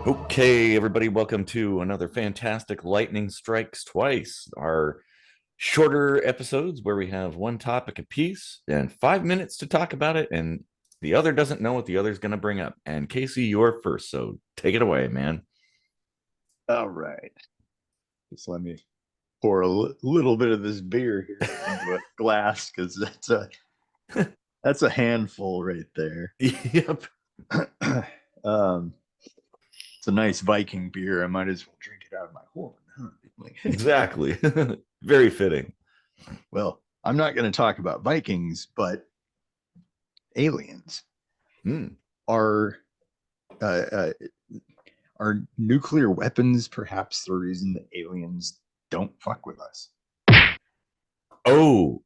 Okay, everybody, welcome to another fantastic Lightning Strikes Twice, our shorter episodes where we have one topic apiece and 5 minutes to talk about it, and the other doesn't know what the other's going to bring up. And Casey, you're first, so take it away, man. All right. Just let me pour little bit of this beer here into a glass because that's a handful right there. Yep. um, it's a nice Viking beer. I might as well drink it out of my horn. Huh? Exactly. Very fitting. Well, I'm not going to talk about Vikings, but aliens Hmm. are uh, uh, are nuclear weapons perhaps the reason that aliens don't fuck with us? Oh,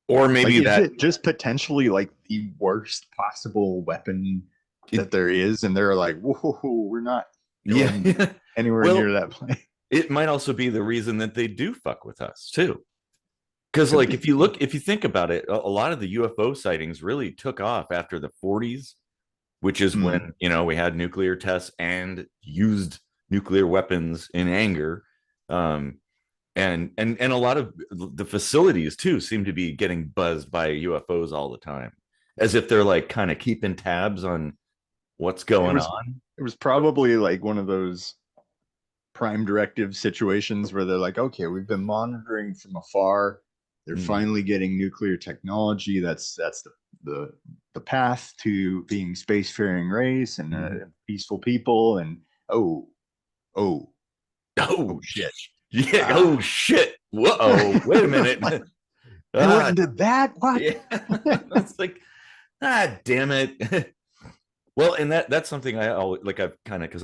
or Like, maybe is that. it just potentially like the worst possible weapon that It, there is? And they're like, whoa, we're not going yeah. anywhere near Well, that place. it might also be the reason that they do fuck with us too. Because Could like be. if you think about it, a lot of the UFO sightings really took off after the 40s, which is Hmm. when we had nuclear tests and used nuclear weapons in anger. Um and a lot of the facilities too seem to be getting buzzed by UFOs all the time, as if they're like kind of keeping tabs on what's It going was on. it was probably like one of those prime directive situations where they're like, okay, we've been monitoring from afar. They're Mm. finally getting nuclear technology. That's the the path to being spacefaring race and Mhm. peaceful people. And oh, oh, oh Oh shit. yeah, oh Ah. shit, whoa, wait a minute. Like, they went ah and did that? What? yeah. It's like, damn it. Well, and that's something I always like. I've kind of, because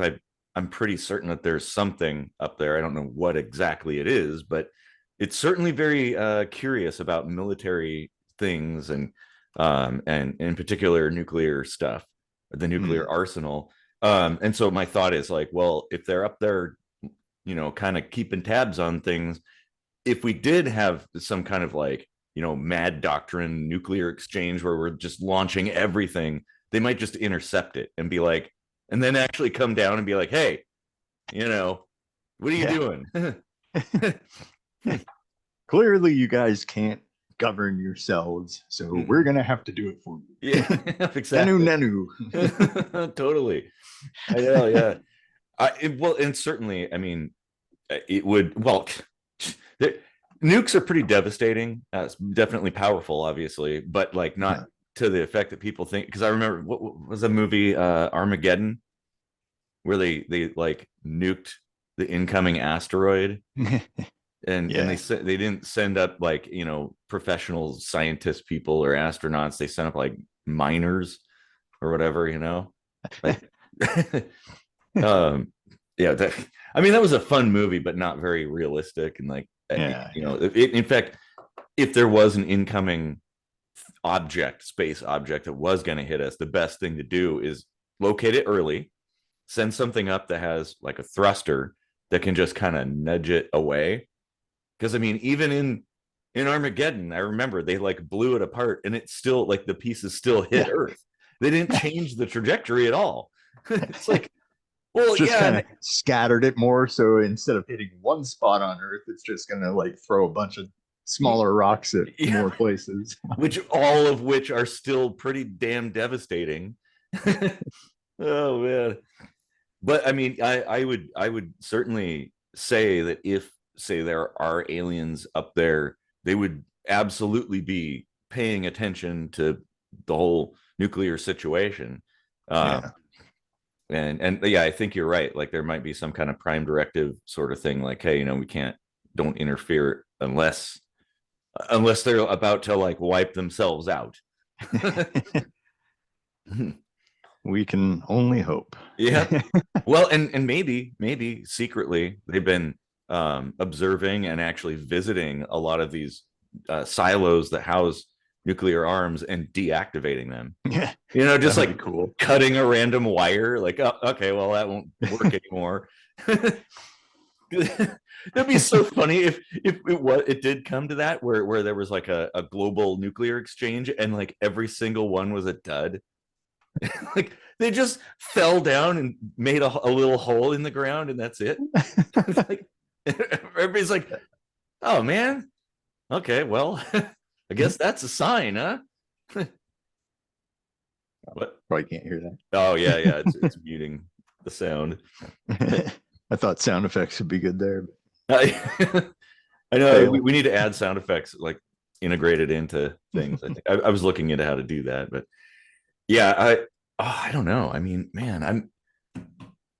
I'm pretty certain that there's something up there. I don't know what exactly it is, but it's certainly very curious about military things, and in particular nuclear stuff, the Hmm. nuclear arsenal. And so my thought is like, well, if they're up there, kind of keeping tabs on things, if we did have some kind of like, mad doctrine nuclear exchange where we're just launching everything, they might just intercept it and be like, and then actually come down and be like, hey, what are you Yeah. doing? Clearly, you guys can't govern yourselves, so we're gonna have to do it for you. Yeah. Nenu Exactly. nenu. Totally. I know. Yeah. Well, and certainly, I mean, it would, well, the, nukes are pretty devastating. It's definitely powerful, obviously, but like not to the effect that people think. Because I remember, what was a movie, Armageddon, where they like nuked the incoming asteroid, and Yeah. they didn't send up like, professional scientist people or astronauts. They sent up like miners or whatever, like. um yeah, I mean, that was a fun movie but not very realistic, and like, Yeah. Yeah. in fact, if there was an incoming space object that was going to hit us, the best thing to do is locate it early, send something up that has like a thruster that can just kind of nudge it away. Because I mean, even in Armageddon, I remember they like blew it apart and it's still like the pieces still hit Yeah. Earth. They didn't change the trajectory at all. It's like, well, Just yeah. kind of scattered it more. So instead of hitting one spot on Earth, it's just gonna like throw a bunch of smaller rocks at Yeah, more places. which all of which are still pretty damn devastating. Oh man. But I mean, I would certainly say that if, say, there are aliens up there, they would absolutely be paying attention to the whole nuclear situation. Um, Yeah. and yeah, I think you're right. Like there might be some kind of prime directive sort of thing, like, hey, we can't, don't interfere unless they're about to like wipe themselves out. We can only hope. Yeah. Well, and maybe secretly they've been observing and actually visiting a lot of these silos that house nuclear arms and deactivating them. Yeah. Just That'd be like cool. cutting a random wire, like, oh, okay, well, that won't work anymore. That'd be so funny if it did come to that, where there was like a global nuclear exchange and like every single one was a dud. Like they just fell down and made a little hole in the ground, and that's it. Like everybody's like, "Oh man, okay, well, I guess that's a sign, huh?" What? Probably can't hear Oh yeah, yeah. It's muting the sound. that. I thought sound effects would be good there. I, I know Fail. we need to add sound effects like integrated into things. I think I was looking into how to do that, but yeah, I don't know. I mean, man,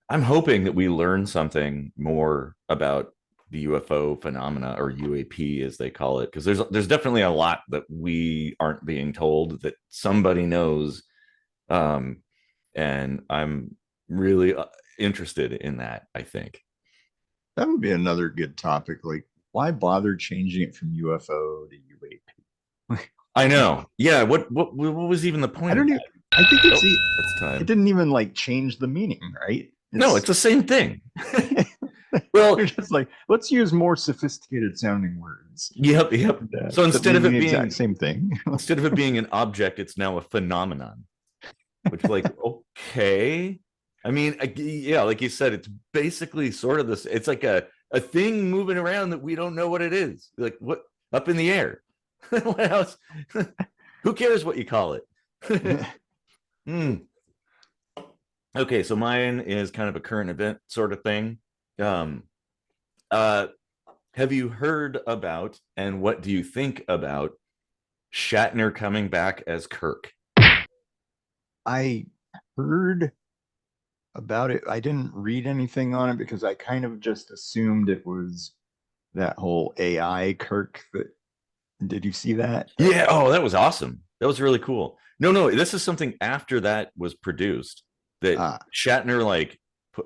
I'm hoping that we learn something more about the UFO phenomena, or UAP as they call it, because there's definitely a lot that we aren't being told that somebody knows, um, and I'm really interested in that. I think That would be another good topic. Like, why bother changing it from UFO to UAP? I know. Yeah. What was even the I point of don't even. that? I think Oh, it's that's it time. didn't even like change the meaning, right? No, it's It's the same thing. they're Well, just like, let's use more sophisticated sounding words, yep, yep. and, So that mean the exact same thing. instead of it being an object, it's now a phenomenon. Which, like, okay. I mean, yeah, like you said, it's basically sort of this. It's like a thing moving around that we don't know what it is. Like what up in the air. What else? Who cares what you call it? Hmm. Okay, so mine is kind of a current event sort of thing. Um, uh, have you heard about, and what do you think about Shatner coming back as Kirk? I heard about it. I didn't read anything on it because I kind of just assumed it was that whole AI Kirk. That did you see that? Yeah. Oh, that was awesome. That was really cool. No, no, this is something after that was produced that Uh, Shatner like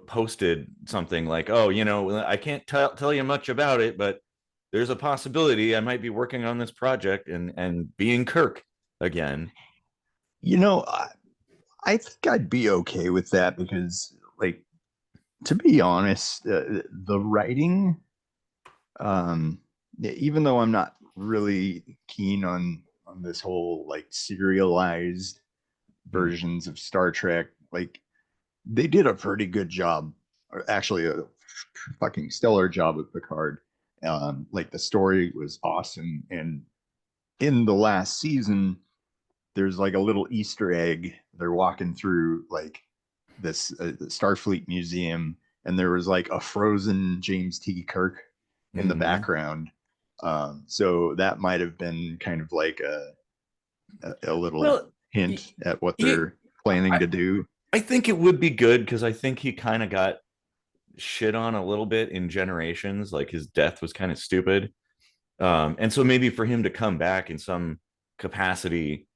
posted something like, "Oh, I can't tell you much about it, but there's a possibility I might be working on this project and being Kirk again." you know, I think I'd be okay with that because, like, to be honest, the writing, even though I'm not really keen on this whole like serialized Hmm. versions of Star Trek, like they did a pretty good job, or actually a fucking stellar job with Picard. Like the story was awesome, and in the last season, there's like a little Easter egg. They're walking through like this Starfleet museum, and there was like a frozen James T. Kirk in the Hmm. background. So that might have been kind of like a little Well, hint at what yeah, they're planning I to do. I think it would be good because I think he kind of got shit on a little bit in Generations. Like his death was kind of stupid. And so maybe for him to come back in some capacity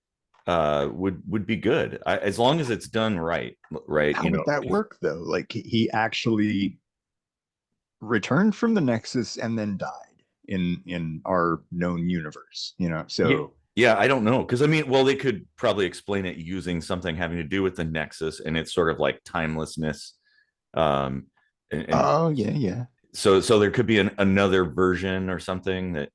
would be good, as long as it's done right. How would that work though? Like he actually returned from the Nexus and then died in our known universe, Yeah, so yeah, I don't know, because I mean, well, they could probably explain it using something having to do with the Nexus and it's sort of like timelessness. um and oh yeah, yeah. so there could be another version or something that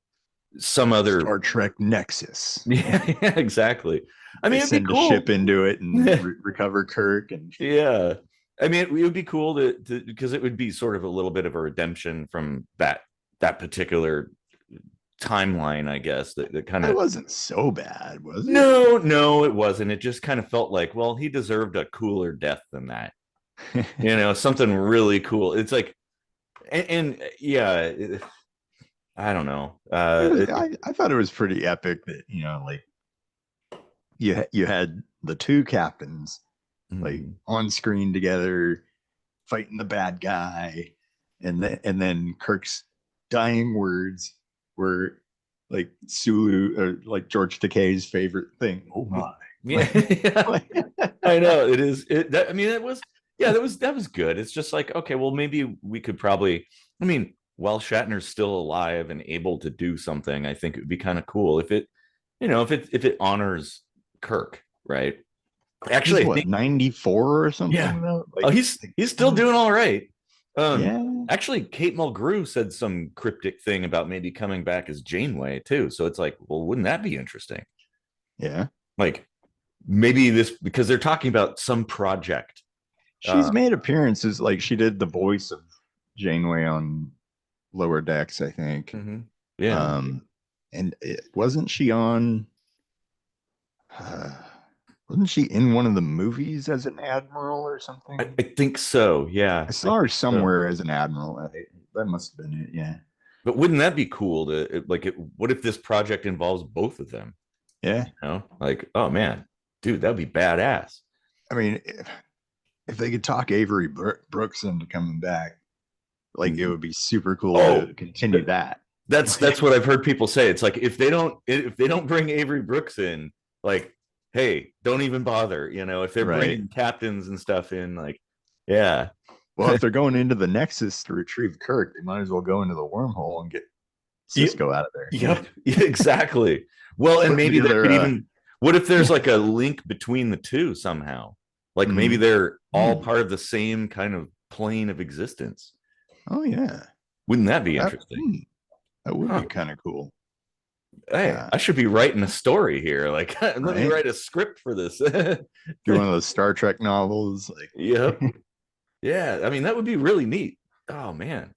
some other. Star Trek Nexus. Yeah, yeah, exactly. I They mean, it'd be send a ship cool. into it and recover Kirk, and Yeah. I mean, it would be cool to because it would be sort of a little bit of a redemption from that particular timeline, I guess. That kind it of. wasn't so bad, was No, no, it wasn't. It just kind of felt like, well, he deserved a cooler death than that. it? Something really cool. It's like, and yeah, I don't know. I thought it was pretty epic that like you had the two captains like Mhm. on screen together fighting the bad guy, and then Kirk's dying words were like Sulu, or like George Takei's favorite thing. Oh my! Yeah, Like, yeah, like I know it is. I mean, it was. Yeah, that was good. It's just like, okay, well, maybe we could probably. I mean, while Shatner's still alive and able to do something, I think it would be kind of cool if it honors Kirk, right? he's Actually, I what, think, 94 or yeah. something though. Oh, Like, he's still doing all right. yeah, Actually, Kate Mulgrew said some cryptic thing about maybe coming back as Janeway too. So it's like, well, wouldn't that be interesting? yeah. Like, maybe this because they're talking about some project. She's made appearances, like she did the voice of Janeway on Lower Decks, I think. Mhm. Yeah, Um, and wasn't she on? Uh, wasn't she in one of the movies as an admiral or something? I think so. Yeah, I I saw her think so. somewhere as an admiral. That must have been it. Yeah. But wouldn't that be cool to like it? What if this project involves both of them? Yeah. You know, like, oh man, dude, that'd be badass. I mean, if they could talk Avery Brooks into coming back, like it Mhm. would be super cool Oh, to continue that. that's what I've heard people say. It's like if they don't bring Avery Brooks in, like, hey, don't even bother. You know, if they're Right. bringing captains and stuff in, like, yeah, Well, if they're going into the Nexus to retrieve Kirk, they might as well go into the wormhole and get yep, Cisco out of there. yep, yeah, exactly. Well, and Put maybe that together could even. What if there's like a link between the two somehow? Like maybe mhm. they're all part of the same kind of plane of existence. Oh yeah. Wouldn't that be That, interesting? that would Huh. be kind of cool. Hey, Yeah. I should be writing a story here. Like, let me Right. write a script for this. Do one of those Star Trek novels, Yep. like Yeah. I mean, that would be really neat. Oh man.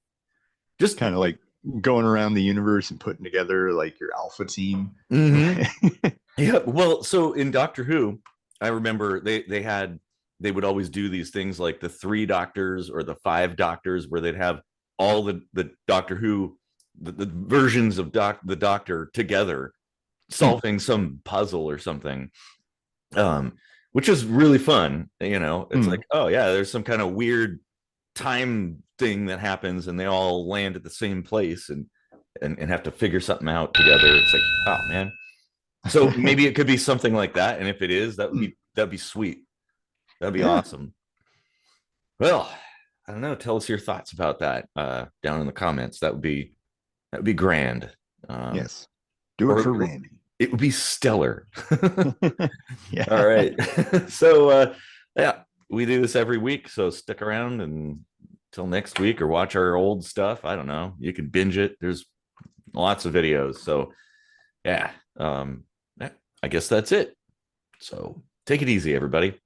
Just kind of like going around the universe and putting together like your alpha team. mhm. Yeah. Well, so in Doctor Who, I remember they would always do these things like the three doctors or the five doctors where they'd have all the Doctor Who the versions of the Doctor together solving some puzzle or something. Um, which is really fun. You know, it's like, oh yeah, there's some kind of weird time thing that happens and they all land at the same place and have to figure something out together. It's like, oh man. So maybe it could be something like that. And if it is, that'd be sweet. That'd be Yeah. awesome. Well, I don't know. Tell us your thoughts about that down in the comments. That would be grand. Um, Yes. Do it for or Randy. it would be stellar. All Yeah. right. So yeah, we do this every week. So stick around and till next week or watch our old stuff. I don't know. You can binge it. There's lots of videos. So yeah. Yeah, I guess that's it. So take it easy, everybody.